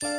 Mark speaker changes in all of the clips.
Speaker 1: Eu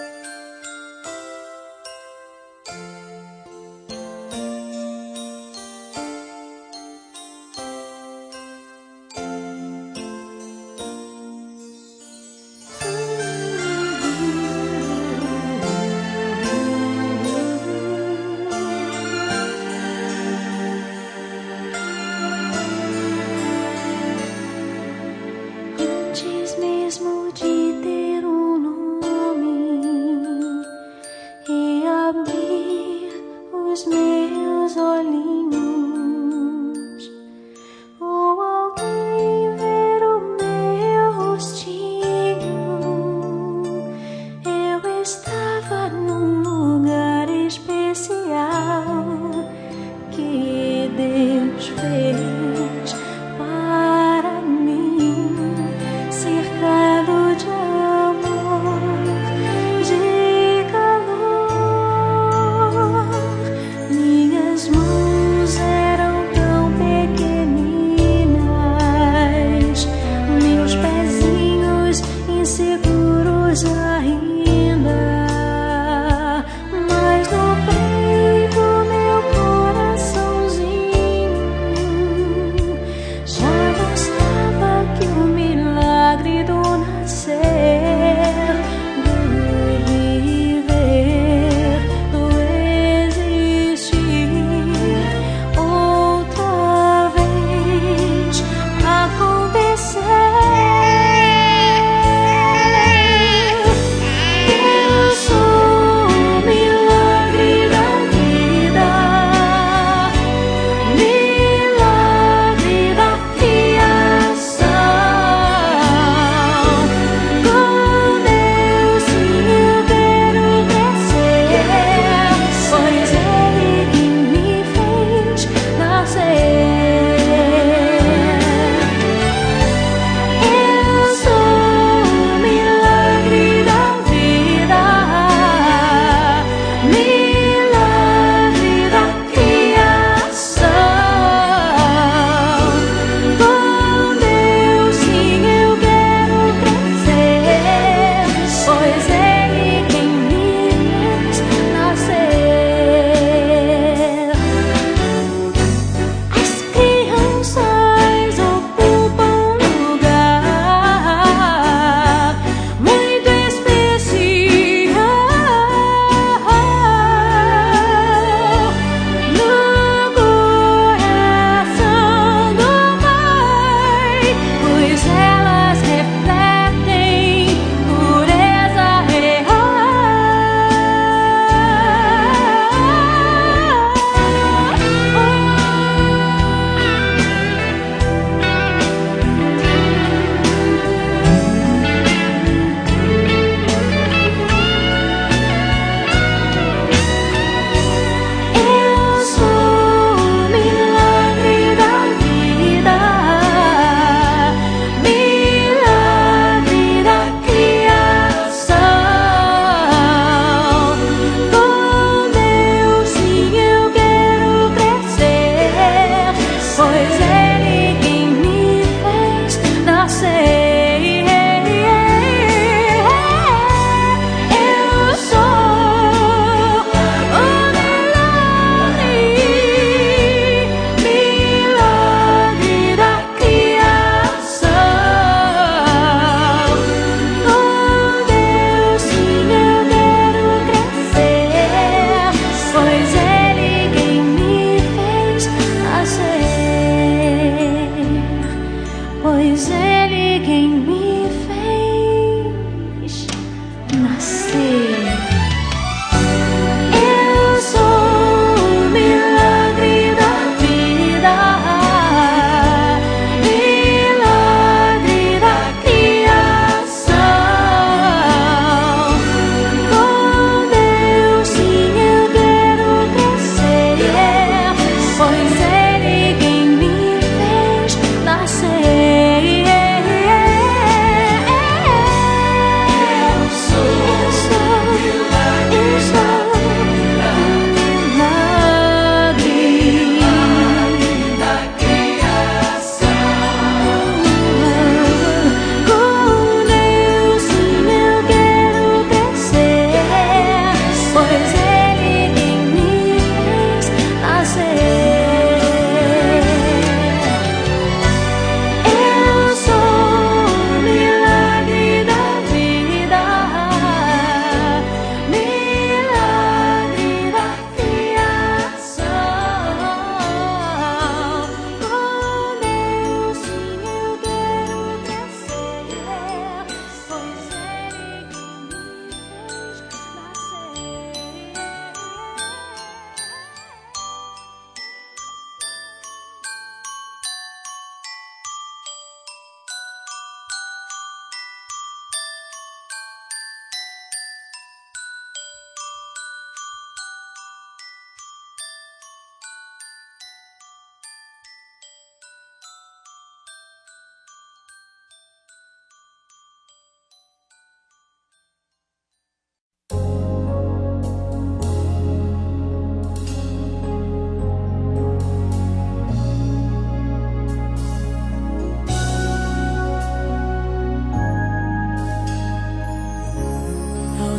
Speaker 1: sou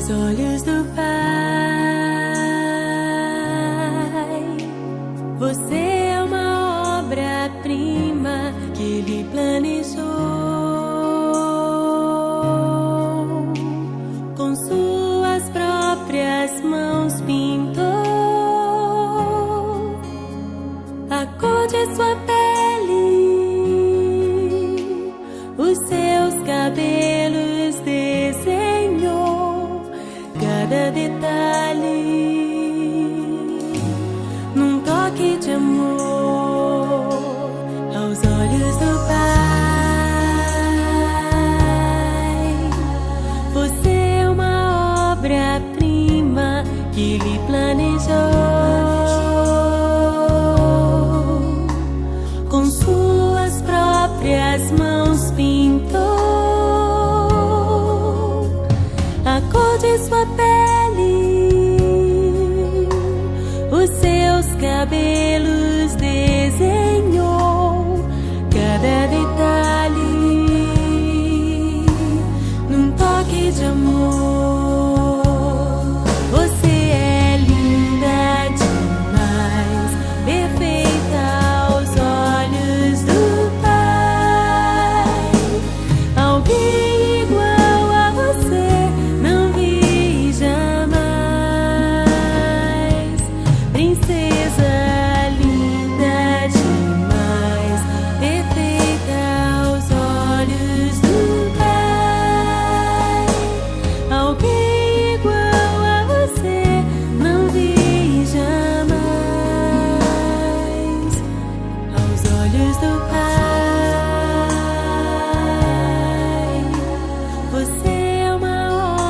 Speaker 1: aos olhos do Pai. Você é uma obra-prima que Ele planejou, com suas próprias mãos pintou a cor de sua pele, os seus cabelos desenhou, cada detalhe num toque de amor aos olhos do Pai. Você é uma obra-prima que Ele planejou, com suas próprias mãos pintou a cor de sua pele, os seus cabelos desenhou, cada detalhe num toque de amor. Você é linda demais, perfeita aos olhos do Pai. Alguém igual a você não vi jamais. Princesa linda demais, perfeita aos olhos do Pai. Alguém igual a você não vi jamais aos olhos do Pai. Você é uma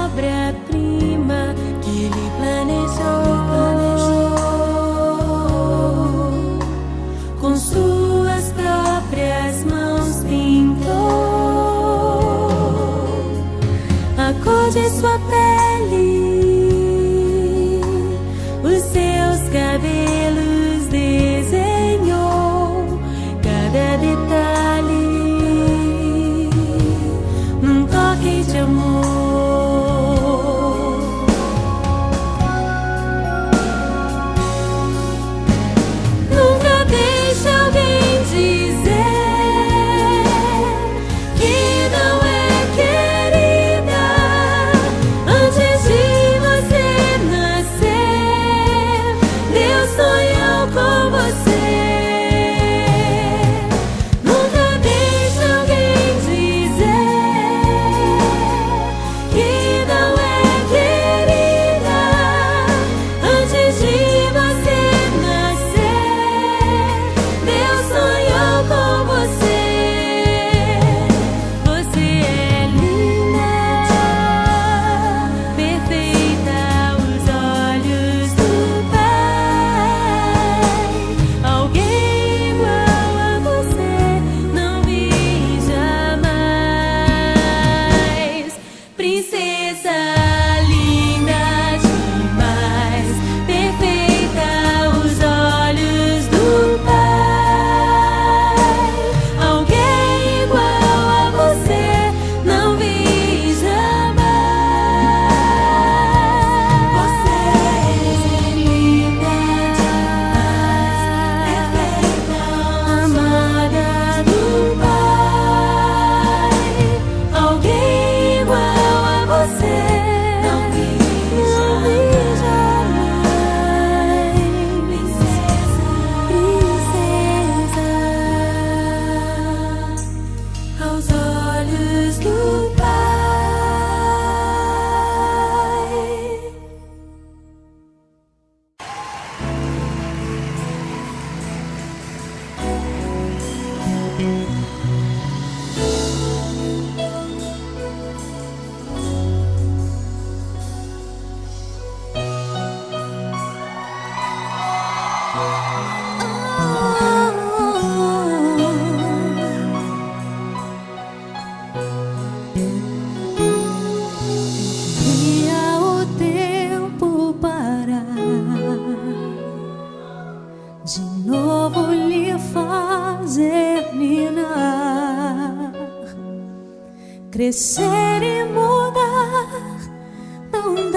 Speaker 1: obra-prima que Ele planejou, com suas próprias mãos pintou a cor de sua pele, os seus cabelos desenhou, cada detalhe num toque de amor. Nunca deixe alguém dizer que não é querida antes de você nascer. Deus sonhou com você. Nunca deixe alguém dizer que não é querida antes de você nascer. Deus sonhou com você. Você é linda, perfeita aos olhos do Pai. Alguém igual a você não vi jamais. Princesa linda demais, perfeita aos olhos do Pai. Alguém igual a você não vi jamais. Você é linda demais, perfeita, amada do Pai. Alguém igual a você não vi jamais. Princesa aos olhos do Pai. Queria o tempo parar, de novo lhe fazer ninar, crescer e mudar. Não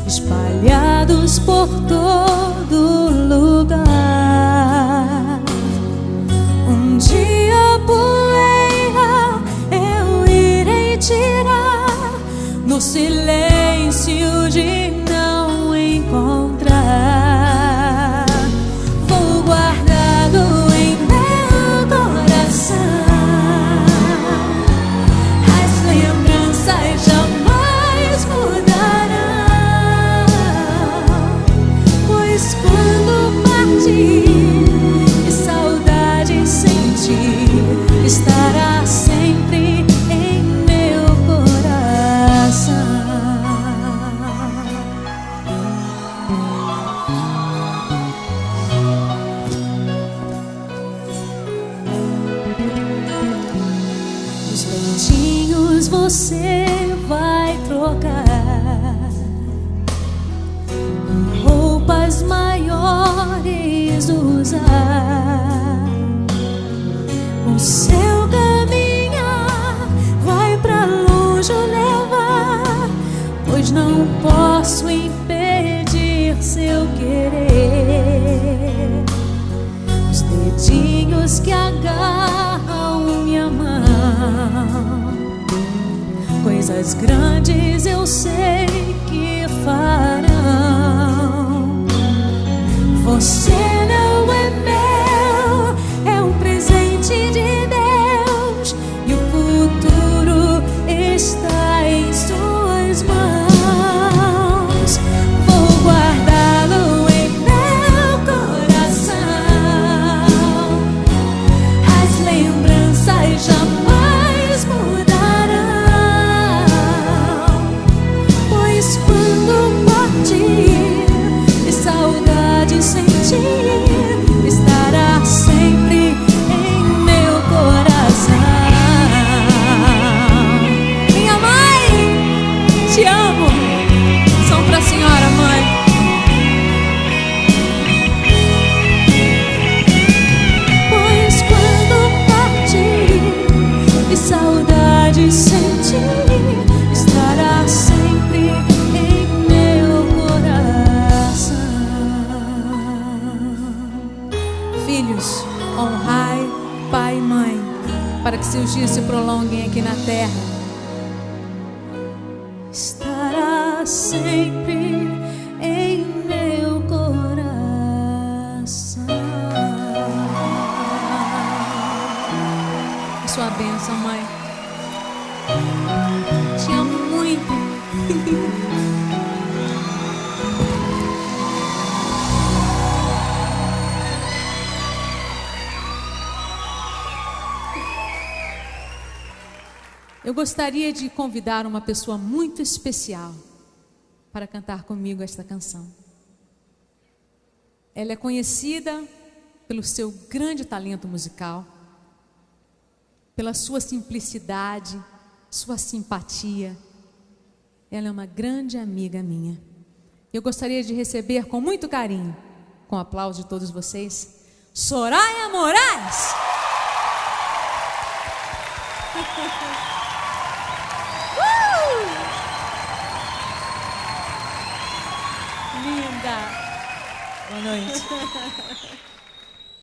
Speaker 1: espalhados por todo lugar. Um dia a poeira eu irei tirar no silêncio de não encontrar. Vou guardado em meu coração as lembranças jamais mudarão, pois quando partir e saudade sentir, estará sempre em meu coração. Os ventinhos você vai trocar, roupas maiores usar. O seu caminhar vai pra longe levar, pois não posso impedir seu querer. Os dedinhos que agarram minha mão, coisas grandes eu sei que farão. Você não é meu, é um presente de Deus, e o futuro está em suas mãos. Vou guardá-lo em meu coração, as lembranças jamais mudarão, pois quando partir e saudade sentir, estará sempre em meu coração. Minha mãe, te amo. São pra senhora, mãe. Pois quando partir e saudade sentir, estará sempre em meu coração. Filhos, honrai pai e mãe, para que seus dias se prolonguem aqui na terra. Estará sempre em meu coração. Sua bênção, mãe. Te amo muito. Eu gostaria de convidar uma pessoa muito especial para cantar comigo esta canção. Ela é conhecida pelo seu grande talento musical, pela sua simplicidade, sua simpatia. Ela é uma grande amiga minha. Eu gostaria de receber com muito carinho, com o aplauso de todos vocês, Soraya Moraes. Linda! Boa noite.